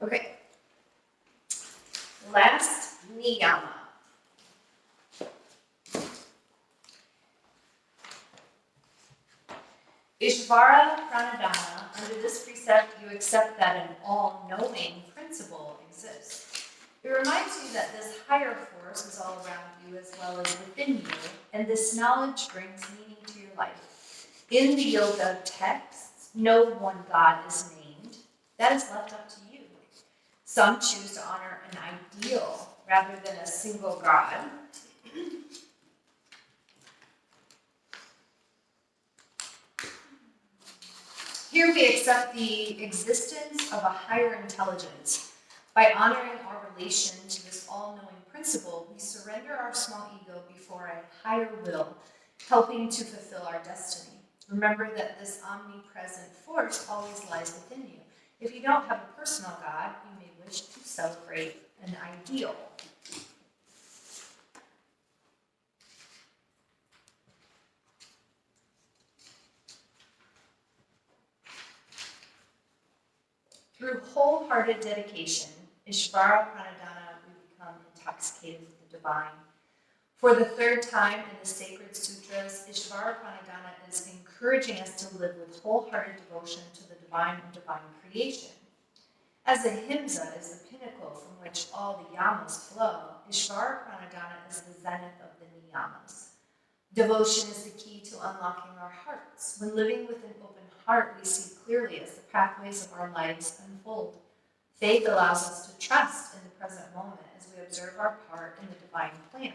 Okay. Last niyama. Ishvara-Pranidhana. Under this precept, you accept that an all-knowing principle exists. It reminds you that this higher force is all around you as well as within you, and this knowledge brings meaning to your life. In the yoga texts, no one God is named. That is left up to you. Some choose to honor an ideal rather than a single God. Here we accept the existence of a higher intelligence. By honoring our relation to this all-knowing principle, we surrender our small ego before a higher will, helping to fulfill our destiny. Remember that this omnipresent force always lies within you. If you don't have a personal God, you may wish to celebrate an ideal. Through wholehearted dedication, Ishvara-Pranidhana, we become intoxicated with the divine. For the third time in the sacred sutras, Ishvara-Pranidhana is encouraging us to live with wholehearted devotion to the divine and divine creation. As the himsa is the pinnacle from which all the yamas flow, Ishvara-Pranidhana is the zenith of the niyamas. Devotion is the key to unlocking our hearts. When living with an open heart, we see clearly as the pathways of our lives unfold. Faith allows us to trust in the present moment as we observe our part in the divine plan.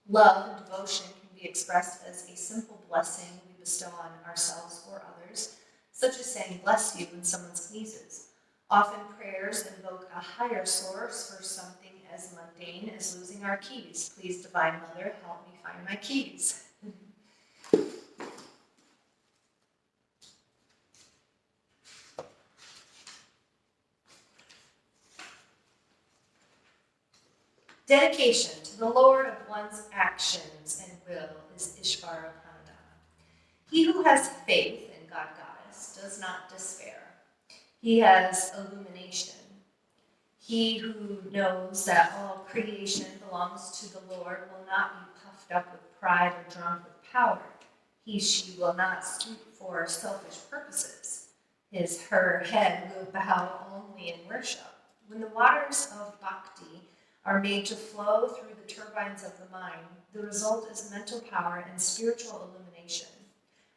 Love and devotion can be expressed as a simple blessing we bestow on ourselves or others, such as saying "bless you" when someone sneezes. Often prayers invoke a higher source for something as mundane as losing our keys. Please, Divine Mother, help me find my keys. Dedication to the Lord of one's actions and will is Ishvara-Pranidhana. He who has faith in God Goddess does not despair. He has illumination. He who knows that all creation belongs to the Lord will not be puffed up with pride or drunk with power. She will not stoop for selfish purposes. Her head will bow only in worship. When the waters of bhakti are made to flow through the turbines of the mind, the result is mental power and spiritual illumination.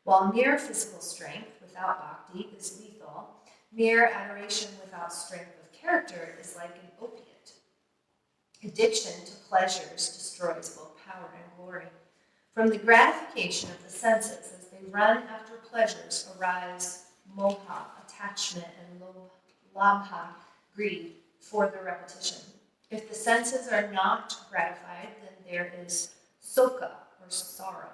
While mere physical strength without bhakti is lethal, mere adoration without strength of character is like an opiate. Addiction to pleasures destroys both power and glory. From the gratification of the senses as they run after pleasures arise moha, attachment, and labha, greed, for the repetition. If the senses are not gratified, then there is sukha, or sorrow.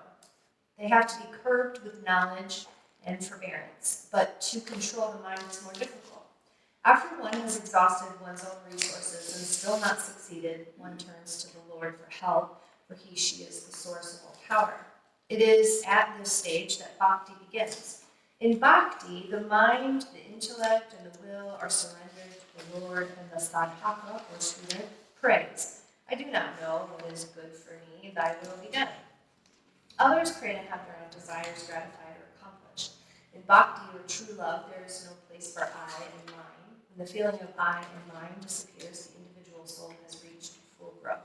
They have to be curbed with knowledge and forbearance, but to control the mind is more difficult. After one has exhausted one's own resources and still not succeeded, one turns to the Lord for help, for she is the source of all power. It is at this stage that bhakti begins. In bhakti, the mind, the intellect, and the will are surrendered to the Lord, and the sadhaka, or student, prays. I do not know what is good for me, thy will be done. Others pray to have their own desires gratified or accomplished. In bhakti, or true love, there is no place for I and mine. When the feeling of I and mine disappears, the individual soul has reached full growth.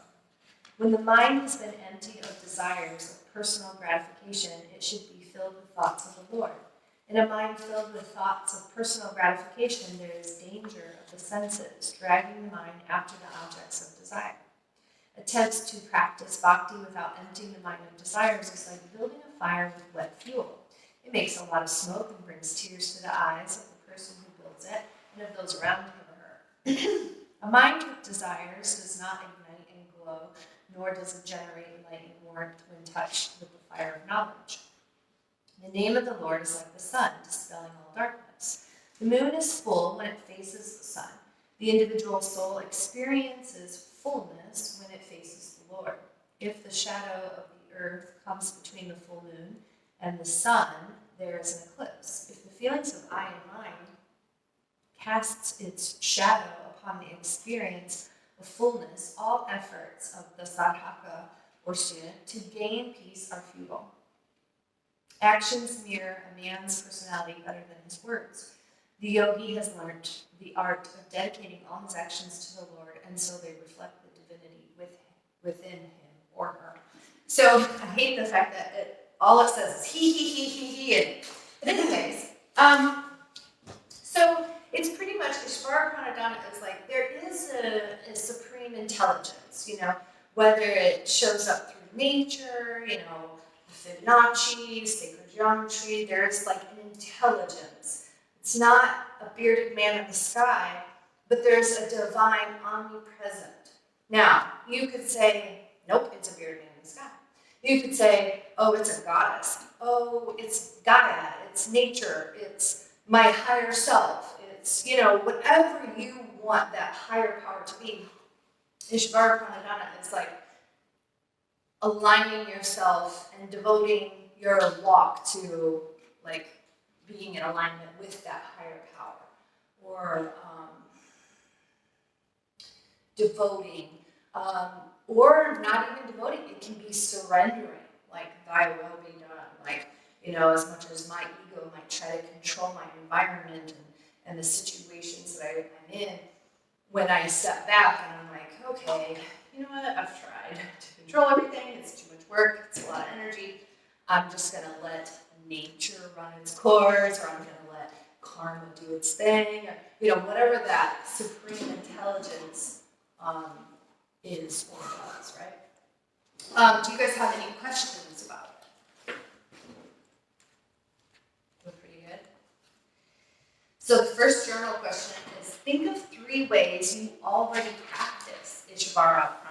When the mind has been emptied of desires of personal gratification, it should be filled with thoughts of the Lord. In a mind filled with thoughts of personal gratification, there is danger of the senses, dragging the mind after the objects of desire. Attempts to practice bhakti without emptying the mind of desires is like building a fire with wet fuel. It makes a lot of smoke and brings tears to the eyes of the person who builds it and of those around him or her. A mind with desires does not ignite and glow, nor does it generate light and warmth when touched with the fire of knowledge. The name of the Lord is like the sun, dispelling all darkness. The moon is full when it faces the sun. The individual soul experiences fullness when it faces the Lord. If the shadow of the earth comes between the full moon and the sun, there is an eclipse. If the feelings of I and mind casts its shadow upon the experience of fullness, all efforts of the sadhaka or student to gain peace are futile. Actions mirror a man's personality better than his words. The yogi has learned the art of dedicating all his actions to the Lord, and so they reflect the divinity within him or her. So I hate the fact that all it says is he. But anyways, so it's pretty much Ishvara-Pranidhana is like there is a supreme intelligence, whether it shows up through nature, Fibonacci, sacred geometry, there's like an intelligence. It's not a bearded man in the sky, but there's a divine omnipresent. Now, you could say, nope, it's a bearded man in the sky. You could say, oh, it's a goddess. Oh, it's Gaia, it's nature, it's my higher self. It's, whatever you want that higher power to be. Ishvara-Pranidhana is like aligning yourself and devoting your walk to like being in alignment with that higher power, or devoting, or not even devoting. It can be surrendering, like thy will be done. Like, as much as my ego might try to control my environment and the situations that I'm in, when I step back and I'm like, okay, you know what, I've tried to control everything, it's too much work, it's a lot of energy, I'm just gonna let nature run its course, or I'm gonna let karma do its thing, or whatever that supreme intelligence is or does, right? Do you guys have any questions about it? Feel pretty good. So the first journal question is, think of 3 ways you already practice Ishvara-Pranidhana.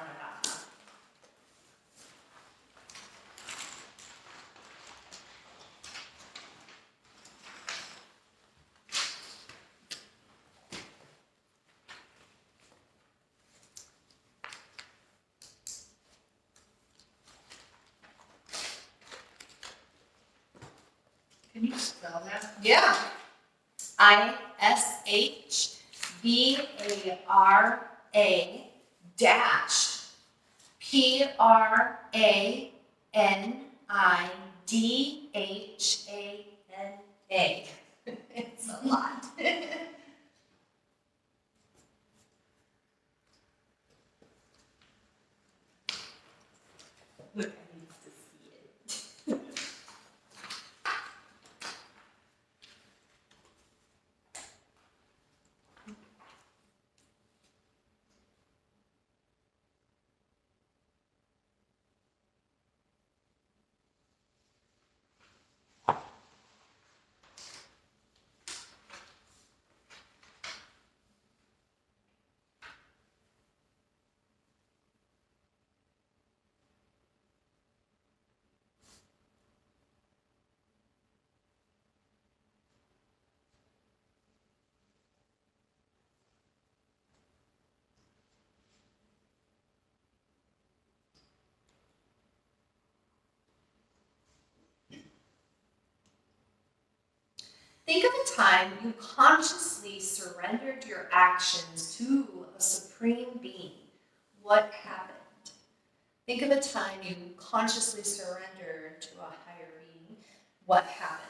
Can you spell that? Yeah. Ishvara-Pranidhana. It's a lot. Look, I need to see it. Think of a time you consciously surrendered your actions to a supreme being. What happened? Think of a time you consciously surrendered to a higher being. What happened?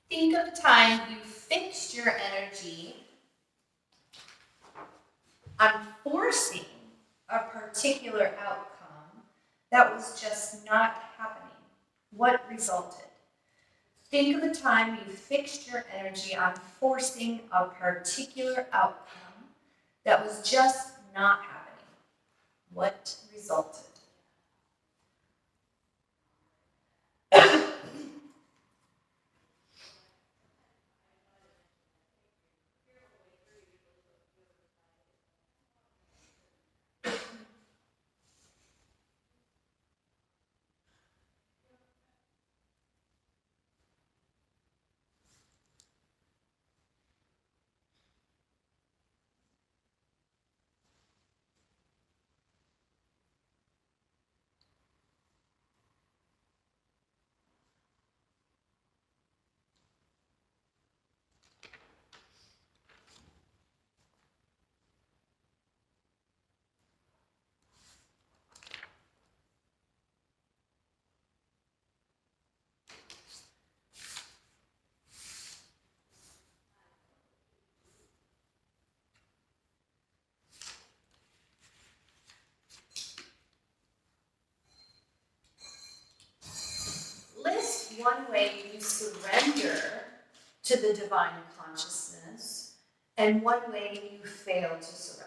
Think of a time you fixed your energy on forcing a particular outcome that was just not happening, what resulted? Think of the time you fixed your energy on forcing a particular outcome that was just not happening. What resulted? List one way you surrender to the divine consciousness and one way you fail to surrender.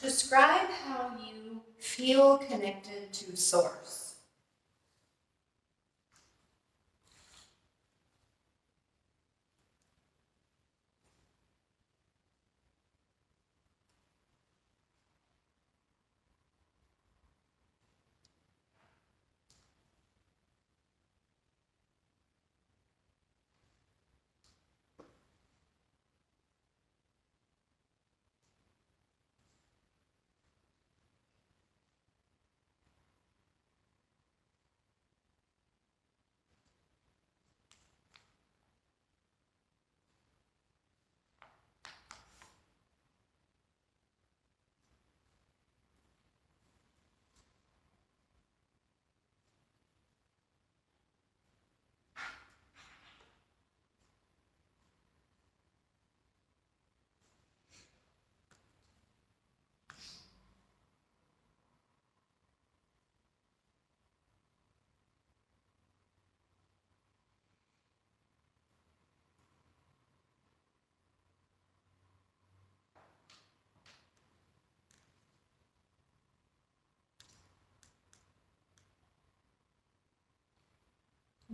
Describe how you feel connected to Source.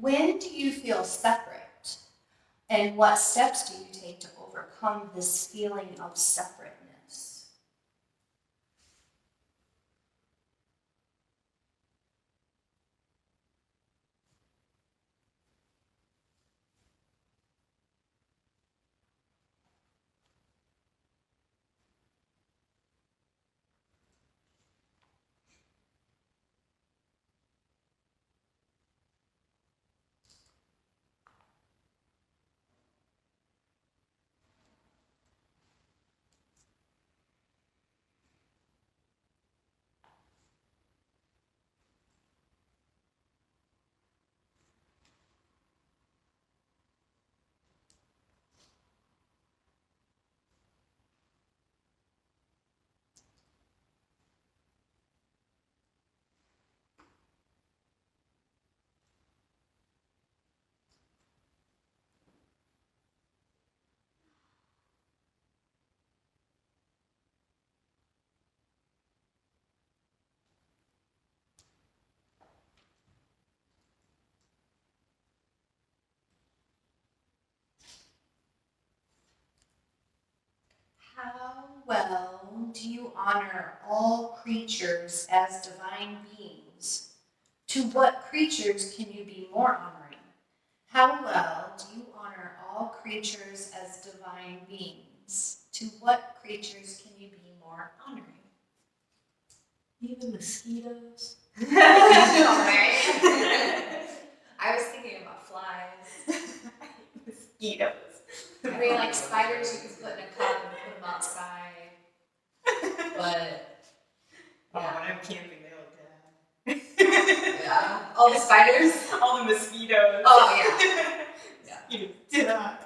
When do you feel separate? And what steps do you take to overcome this feeling of separateness? How well do you honor all creatures as divine beings? To what creatures can you be more honoring? How well do you honor all creatures as divine beings? To what creatures can you be more honoring? Even mosquitoes. Right? I was thinking about flies. Mosquitoes. I mean, like spiders, you can put in a cup and put them outside. But When I'm camping, they look dead. yeah, all the spiders. All the mosquitoes. Oh yeah. Mosquitoes die.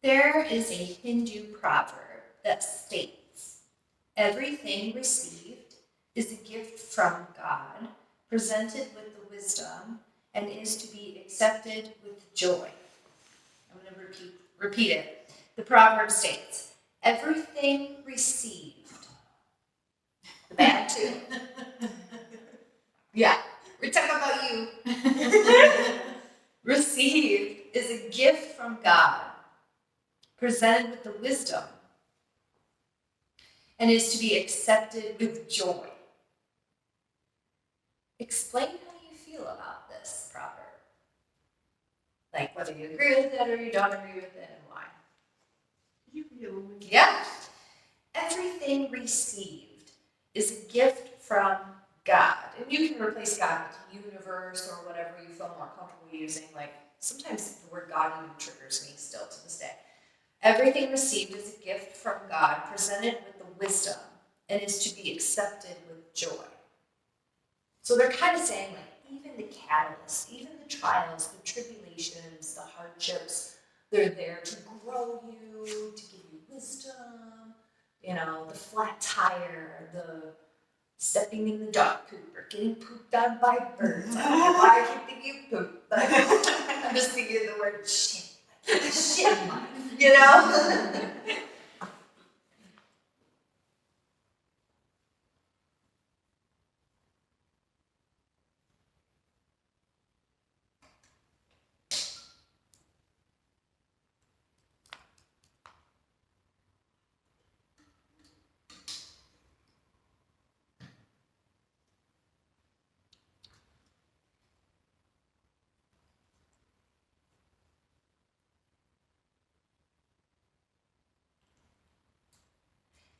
There is a Hindu proverb that states, "Everything received is a gift from God, presented with the wisdom, and is to be accepted with joy." I'm going to repeat it. The proverb states, "Everything received," the bad too. Yeah, we're talking about you. "Received is a gift from God, presented with the wisdom, and is to be accepted with joy." Explain how you feel about this proverb. Like whether you agree with it or you don't agree with it and why. Yeah. Everything received is a gift from God. And you can replace God with universe or whatever you feel more comfortable using. Like sometimes the word God even triggers me still to this day. Everything received is a gift from God, presented with the wisdom, and is to be accepted with joy. So they're kind of saying, like, even the catalysts, even the trials, the tribulations, the hardships, they're there to grow you, to give you wisdom. You know, the flat tire, the stepping in the dog poop, or getting pooped on by birds. I don't know why I keep thinking poop, but I'm just thinking of the word shit. Shit, you know?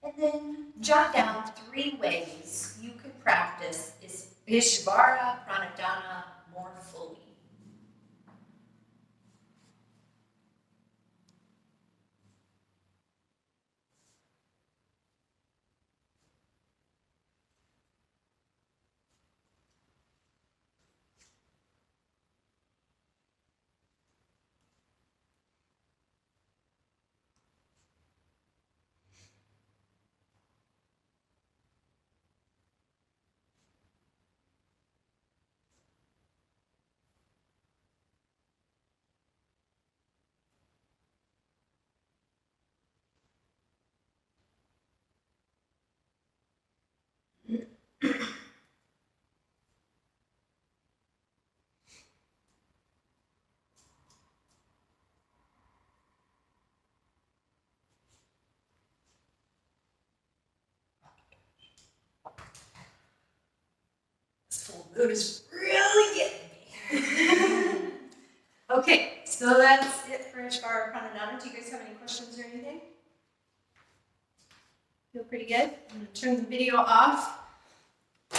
And then jot down 3 ways you could practice Ishvara-Pranidhana more fully. This full moon is really getting me. Okay, so that's it for Ishvara-Pranidhana. Do you guys have any questions or anything? Feel pretty good? I'm going to turn the video off.